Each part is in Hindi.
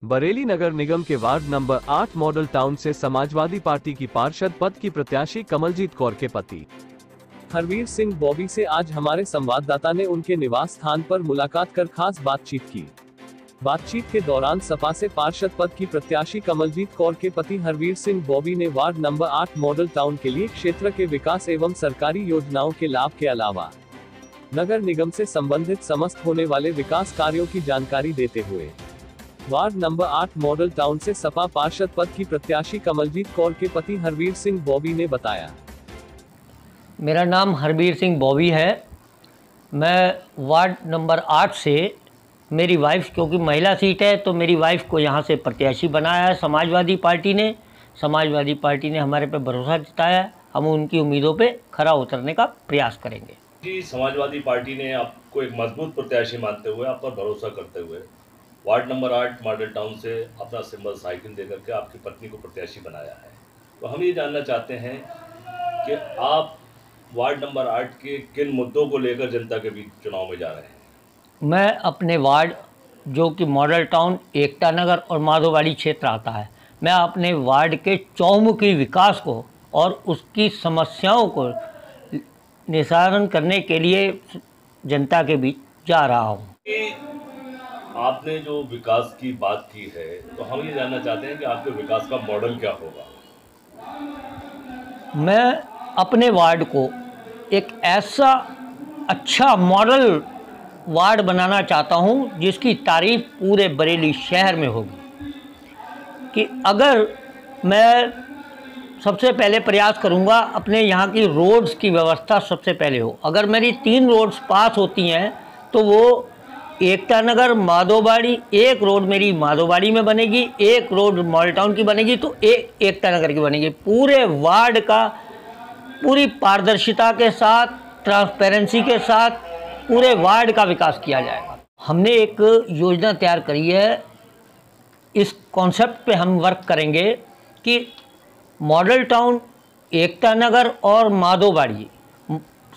बरेली नगर निगम के वार्ड नंबर 8 मॉडल टाउन से समाजवादी पार्टी की पार्षद पद की प्रत्याशी कमलजीत कौर के पति हरवीर सिंह बॉबी से आज हमारे संवाददाता ने उनके निवास स्थान पर मुलाकात कर खास बातचीत की। बातचीत के दौरान सपा से पार्षद पद की प्रत्याशी कमलजीत कौर के पति हरवीर सिंह बॉबी ने वार्ड नंबर 8 मॉडल टाउन के लिए क्षेत्र के विकास एवं सरकारी योजनाओं के लाभ के अलावा नगर निगम से संबंधित समस्त होने वाले विकास कार्यों की जानकारी देते हुए वार्ड नंबर 8 मॉडल टाउन से सपा पार्षद पद की प्रत्याशी कमलजीत कौर के पति हरवीर सिंह बॉबी ने बताया। मेरा नाम हरवीर सिंह बॉबी है। मैं वार्ड नंबर 8 से मेरी वाइफ, क्योंकि महिला सीट है तो मेरी वाइफ को यहाँ से प्रत्याशी बनाया है समाजवादी पार्टी ने। समाजवादी पार्टी ने हमारे पे भरोसा जताया है, हम उनकी उम्मीदों पे खरा उतरने का प्रयास करेंगे। जी, समाजवादी पार्टी ने आपको एक मजबूत प्रत्याशी मानते हुए, आप पर भरोसा करते हुए वार्ड नंबर 8 मॉडल टाउन से अपना सिंबल साइकिल देकर के आपकी पत्नी को प्रत्याशी बनाया है। तो हम ये जानना चाहते हैं कि आप वार्ड नंबर 8 के किन मुद्दों को लेकर जनता के बीच चुनाव में जा रहे हैं। मैं अपने वार्ड, जो कि मॉडल टाउन, एकता नगर और माधोवाड़ी क्षेत्र आता है, मैं अपने वार्ड के चौमुखी विकास को और उसकी समस्याओं को निस्तारण करने के लिए जनता के बीच जा रहा हूँ। आपने जो विकास की बात की है, तो हम ये जानना चाहते हैं कि आपके विकास का मॉडल क्या होगा। मैं अपने वार्ड को एक ऐसा अच्छा मॉडल वार्ड बनाना चाहता हूं जिसकी तारीफ पूरे बरेली शहर में होगी। कि अगर मैं सबसे पहले प्रयास करूंगा अपने यहाँ की रोड्स की व्यवस्था सबसे पहले हो। अगर मेरी 3 रोड्स पास होती हैं तो वो एकता नगर, माधोवाड़ी, एक रोड मेरी माधोवाड़ी में बनेगी, एक रोड मॉडल टाउन की बनेगी, तो एक एकता नगर की बनेगी। पूरे वार्ड का पूरी पारदर्शिता के साथ, ट्रांसपेरेंसी के साथ पूरे वार्ड का विकास किया जाएगा। हमने एक योजना तैयार करी है। इस कॉन्सेप्ट पे हम वर्क करेंगे कि मॉडल टाउन, एकता नगर और माधोवाड़ी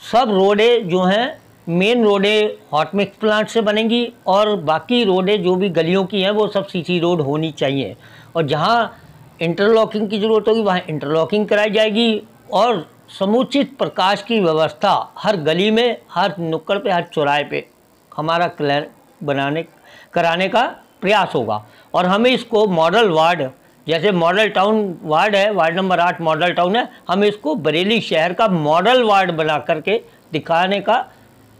सब रोडें जो हैं, मेन रोडें हॉट मिक्स प्लांट से बनेंगी और बाकी रोडें जो भी गलियों की हैं वो सब सीसी रोड होनी चाहिए। और जहाँ इंटरलॉकिंग की ज़रूरत होगी वहाँ इंटरलॉकिंग कराई जाएगी और समुचित प्रकाश की व्यवस्था हर गली में, हर नुक्कड़ पे, हर चौराहे पे हमारा कराने का प्रयास होगा। और हमें इसको मॉडल वार्ड, जैसे मॉडल टाउन वार्ड है, वार्ड नंबर 8 मॉडल टाउन है, हम इसको बरेली शहर का मॉडल वार्ड बना करके दिखाने का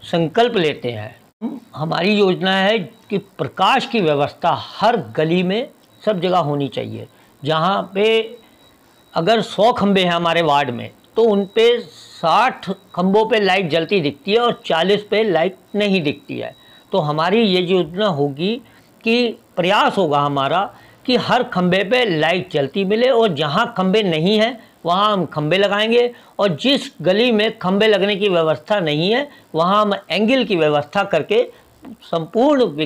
संकल्प लेते हैं। हमारी योजना है कि प्रकाश की व्यवस्था हर गली में सब जगह होनी चाहिए। जहाँ पे अगर 100 खंबे हैं हमारे वार्ड में, तो उन पे 60 खंबों पे लाइट जलती दिखती है और 40 पे लाइट नहीं दिखती है। तो हमारी ये योजना होगी कि प्रयास होगा हमारा कि हर खंबे पे लाइट जलती मिले और जहाँ खंबे नहीं हैं वहाँ हम खंबे लगाएंगे और जिस गली में खंबे लगने की व्यवस्था नहीं है वहाँ हम एंगल की व्यवस्था करके संपूर्ण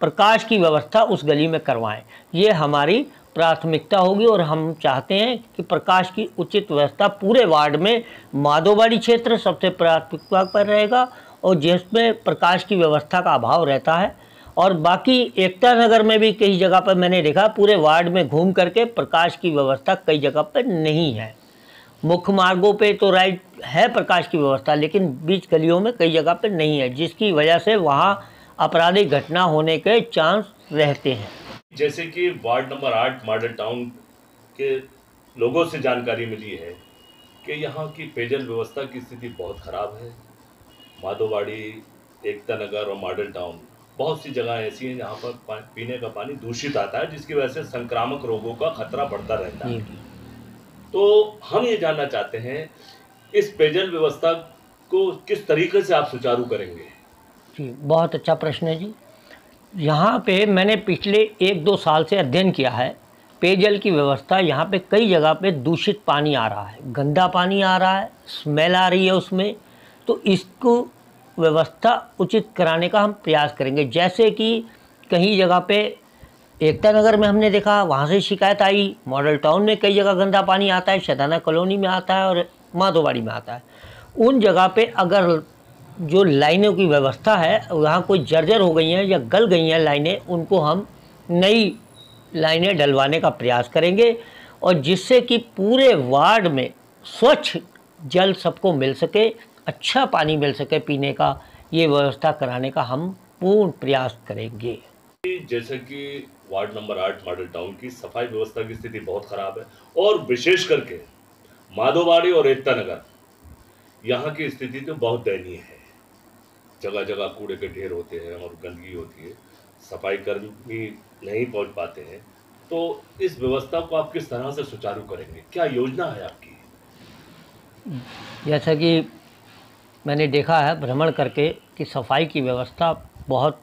प्रकाश की व्यवस्था उस गली में करवाएं। ये हमारी प्राथमिकता होगी और हम चाहते हैं कि प्रकाश की उचित व्यवस्था पूरे वार्ड में, माधोवाड़ी क्षेत्र सबसे प्राथमिकता पर रहेगा और जिसमें प्रकाश की व्यवस्था का अभाव रहता है। और बाकी एकता नगर में भी कई जगह पर मैंने देखा पूरे वार्ड में घूम करके प्रकाश की व्यवस्था कई जगह पर नहीं है। मुख्य मार्गों पे तो राइट है प्रकाश की व्यवस्था, लेकिन बीच गलियों में कई जगह पर नहीं है, जिसकी वजह से वहाँ आपराधिक घटना होने के चांस रहते हैं। जैसे कि वार्ड नंबर 8 मॉडल टाउन के लोगों से जानकारी मिली है कि यहाँ की पेयजल व्यवस्था की स्थिति बहुत ख़राब है। माधोवाड़ी, एकता नगर और मॉडल टाउन बहुत सी जगह ऐसी हैं जहाँ पर पीने का पानी दूषित आता है, जिसकी वजह से संक्रामक रोगों का खतरा बढ़ता रहता है। तो हम ये जानना चाहते हैं इस पेयजल व्यवस्था को किस तरीके से आप सुचारू करेंगे। जी, बहुत अच्छा प्रश्न है जी। यहाँ पे मैंने पिछले 1-2 साल से अध्ययन किया है। पेयजल की व्यवस्था यहाँ पे कई जगह पे दूषित पानी आ रहा है, गंदा पानी आ रहा है, स्मेल आ रही है उसमें। तो इसको व्यवस्था उचित कराने का हम प्रयास करेंगे। जैसे कि कहीं जगह पे एकता नगर में हमने देखा, वहाँ से शिकायत आई। मॉडल टाउन में कई जगह गंदा पानी आता है, शदाना कॉलोनी में आता है और माधोवाड़ी में आता है। उन जगह पे अगर जो लाइनों की व्यवस्था है वहाँ कोई जर्जर हो गई हैं या गल गई हैं लाइनें, उनको हम नई लाइनें डलवाने का प्रयास करेंगे और जिससे कि पूरे वार्ड में स्वच्छ जल सबको मिल सके, अच्छा पानी मिल सके पीने का, ये व्यवस्था कराने का हम पूर्ण प्रयास करेंगे। जैसे कि वार्ड नंबर 8 मॉडल टाउन की सफाई व्यवस्था की स्थिति बहुत खराब है और विशेष करके माधोवाड़ी और एकता नगर, यहाँ की स्थिति तो बहुत दयनीय है। जगह जगह कूड़े के ढेर होते हैं और गंदगी होती है, सफाई कर्मी नहीं पहुंच पाते हैं। तो इस व्यवस्था को आप किस तरह से सुचारू करेंगे, क्या योजना है आपकी? जैसा कि मैंने देखा है भ्रमण करके कि सफाई की व्यवस्था बहुत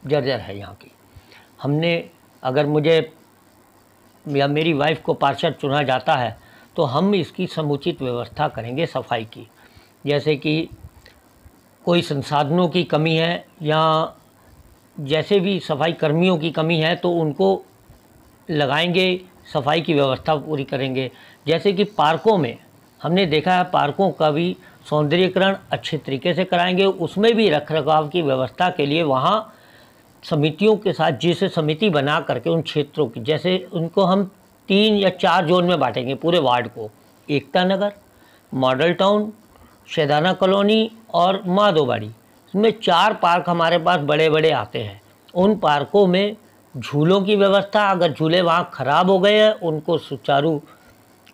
जर्जर है यहाँ की। हमने, अगर मुझे या मेरी वाइफ को पार्षद चुना जाता है तो हम इसकी समुचित व्यवस्था करेंगे सफाई की। जैसे कि कोई संसाधनों की कमी है या जैसे भी सफाई कर्मियों की कमी है तो उनको लगाएंगे, सफाई की व्यवस्था पूरी करेंगे। जैसे कि पार्कों में हमने देखा है, पार्कों का भी सौंदर्यीकरण अच्छे तरीके से कराएंगे, उसमें भी रखरखाव की व्यवस्था के लिए वहाँ समितियों के साथ, जैसे समिति बना करके उन क्षेत्रों की, जैसे उनको हम 3 या 4 जोन में बांटेंगे पूरे वार्ड को, Ekta Nagar, model town, शैदाना colony और माधोवाड़ी। इसमें 4 पार्क हमारे पास बड़े बड़े आते हैं। उन पार्कों में झूलों की व्यवस्था, अगर झूले वहाँ ख़राब हो गए हैं उनको सुचारू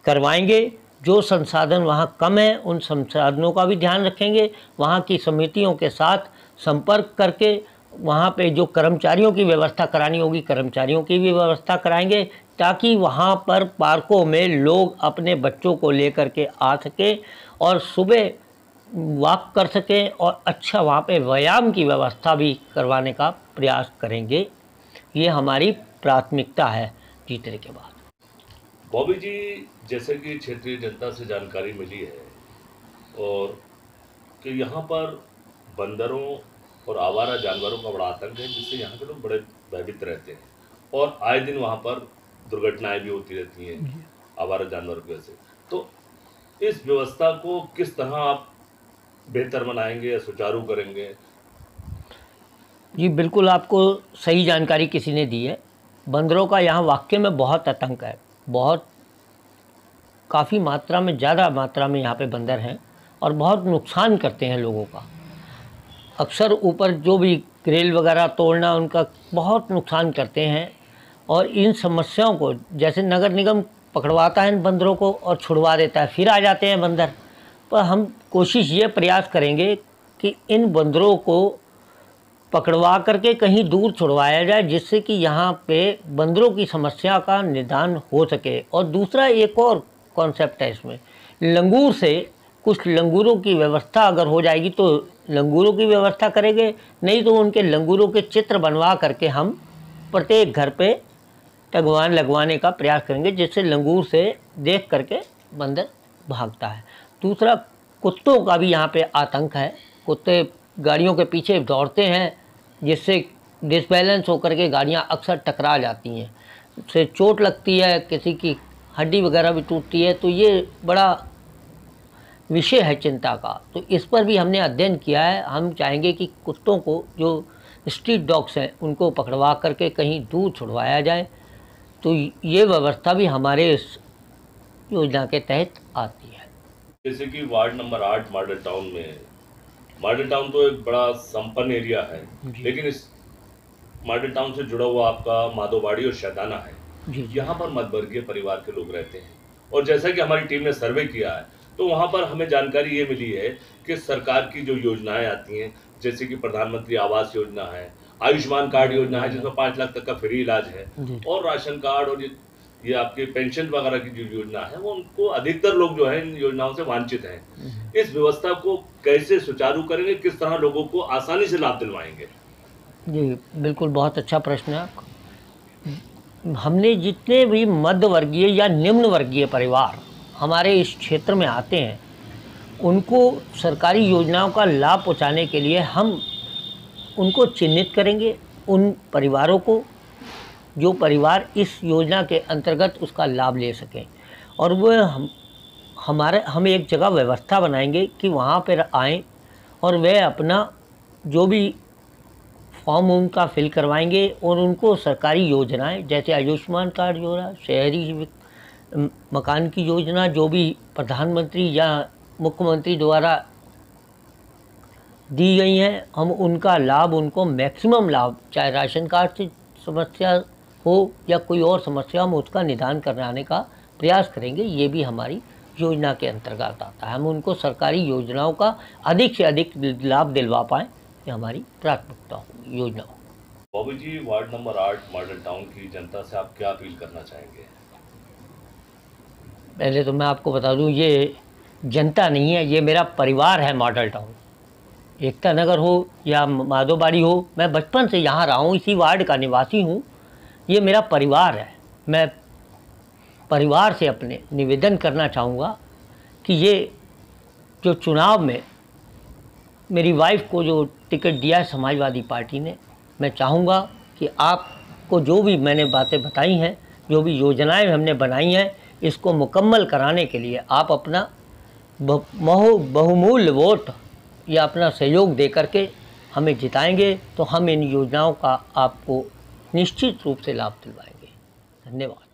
करवाएंगे। जो संसाधन वहाँ कम है उन संसाधनों का भी ध्यान रखेंगे। वहाँ की समितियों के साथ संपर्क करके वहाँ पे जो कर्मचारियों की व्यवस्था करानी होगी, कर्मचारियों की भी व्यवस्था कराएंगे, ताकि वहाँ पर पार्कों में लोग अपने बच्चों को लेकर के आ सकें और सुबह वॉक कर सकें और अच्छा वहाँ पे व्यायाम की व्यवस्था भी करवाने का प्रयास करेंगे। ये हमारी प्राथमिकता है जीतने के बाद। बॉबी जी, जैसे कि क्षेत्रीय जनता से जानकारी मिली है और कि यहाँ पर बंदरों और आवारा जानवरों का बड़ा आतंक है, जिससे यहाँ के लोग बड़े भयभीत रहते हैं और आए दिन वहाँ पर दुर्घटनाएं भी होती रहती हैं आवारा जानवरों की वजह से। तो इस व्यवस्था को किस तरह आप बेहतर बनाएंगे या सुचारू करेंगे? जी बिल्कुल, आपको सही जानकारी किसी ने दी है। बंदरों का यहाँ वाकई में बहुत आतंक है, बहुत काफ़ी मात्रा में, ज़्यादा मात्रा में यहाँ पे बंदर हैं और बहुत नुकसान करते हैं लोगों का। अक्सर ऊपर जो भी ग्रिल वगैरह तोड़ना, उनका बहुत नुकसान करते हैं। और इन समस्याओं को जैसे नगर निगम पकड़वाता है इन बंदरों को और छुड़वा देता है, फिर आ जाते हैं बंदर। पर हम कोशिश ये प्रयास करेंगे कि इन बंदरों को पकड़वा करके कहीं दूर छुड़वाया जाए, जिससे कि यहाँ पे बंदरों की समस्या का निदान हो सके। और दूसरा एक और कॉन्सेप्ट है इसमें, लंगूर से, कुछ लंगूरों की व्यवस्था अगर हो जाएगी तो लंगूरों की व्यवस्था करेंगे, नहीं तो उनके लंगूरों के चित्र बनवा करके हम प्रत्येक घर पे टगवान लगवाने का प्रयास करेंगे, जिससे लंगूर से देख करके बंदर भागता है। दूसरा, कुत्तों का भी यहाँ पे आतंक है। कुत्ते गाड़ियों के पीछे दौड़ते हैं, जिससे डिसबैलेंस होकर के गाड़ियाँ अक्सर टकरा जाती हैं, उससे चोट लगती है, किसी की हड्डी वगैरह भी टूटती है। तो ये बड़ा विषय है चिंता का, तो इस पर भी हमने अध्ययन किया है। हम चाहेंगे कि कुत्तों को, जो स्ट्रीट डॉग्स हैं, उनको पकड़वा करके कहीं दूर छुड़वाया जाए। तो ये व्यवस्था भी हमारे इस योजना के तहत आती है। जैसे कि वार्ड नंबर 8 मॉडल टाउन में, मॉडल टाउन तो एक बड़ा संपन्न एरिया है, लेकिन इस मॉडल टाउन से जुड़ा हुआ आपका माधोवाड़ी और शैदाना है। यहाँ पर मध्यवर्गीय परिवार के लोग रहते हैं और जैसा कि हमारी टीम ने सर्वे किया है तो वहाँ पर हमें जानकारी ये मिली है कि सरकार की जो योजनाएं आती हैं, जैसे कि प्रधानमंत्री आवास योजना है, आयुष्मान कार्ड योजना है जिसमें 5 लाख तक का फ्री इलाज है, और राशन कार्ड और ये आपके पेंशन वगैरह की जो योजना है, वो उनको अधिकतर लोग जो है इन योजनाओं से वांछित हैं। इस व्यवस्था को कैसे सुचारू करेंगे, किस तरह लोगों को आसानी से लाभ दिलवाएंगे? जी बिल्कुल, बहुत अच्छा प्रश्न है आपका। हमने जितने भी मध्य वर्गीय या निम्न वर्गीय परिवार हमारे इस क्षेत्र में आते हैं, उनको सरकारी योजनाओं का लाभ पहुंचाने के लिए हम उनको चिन्हित करेंगे। उन परिवारों को, जो परिवार इस योजना के अंतर्गत उसका लाभ ले सकें, और वह हम एक जगह व्यवस्था बनाएंगे कि वहाँ पर आएँ और वह अपना जो भी फॉर्म उनका फिल करवाएंगे और उनको सरकारी योजनाएं जैसे आयुष्मान कार्ड योजना, शहरी मकान की योजना, जो भी प्रधानमंत्री या मुख्यमंत्री द्वारा दी गई हैं, हम उनका लाभ उनको मैक्सिमम लाभ, चाहे राशन कार्ड से समस्या हो या कोई और समस्या, हम उसका निदान कराने का प्रयास करेंगे। ये भी हमारी योजना के अंतर्गत आता है। हम उनको सरकारी योजनाओं का अधिक से अधिक लाभ दिलवा पाएँ, ये हमारी प्राथमिकता हो योजना हो। बॉबी जी, वार्ड नंबर 8 मॉडल टाउन की जनता से आप क्या अपील करना चाहेंगे? पहले तो मैं आपको बता दूं, ये जनता नहीं है, ये मेरा परिवार है। मॉडल टाउन एकता नगर हो या माधोबाड़ी हो, मैं बचपन से यहाँ रहा हूँ, इसी वार्ड का निवासी हूँ। ये मेरा परिवार है। मैं परिवार से अपने निवेदन करना चाहूँगा कि ये जो चुनाव में मेरी वाइफ को जो टिकट दिया है समाजवादी पार्टी ने, मैं चाहूँगा कि आपको जो भी मैंने बातें बताई हैं, जो भी योजनाएं हमने बनाई हैं, इसको मुकम्मल कराने के लिए आप अपना बहुमूल्य वोट या अपना सहयोग दे करके हमें जिताएंगे, तो हम इन योजनाओं का आपको निश्चित रूप से लाभ दिलवाएंगे। धन्यवाद।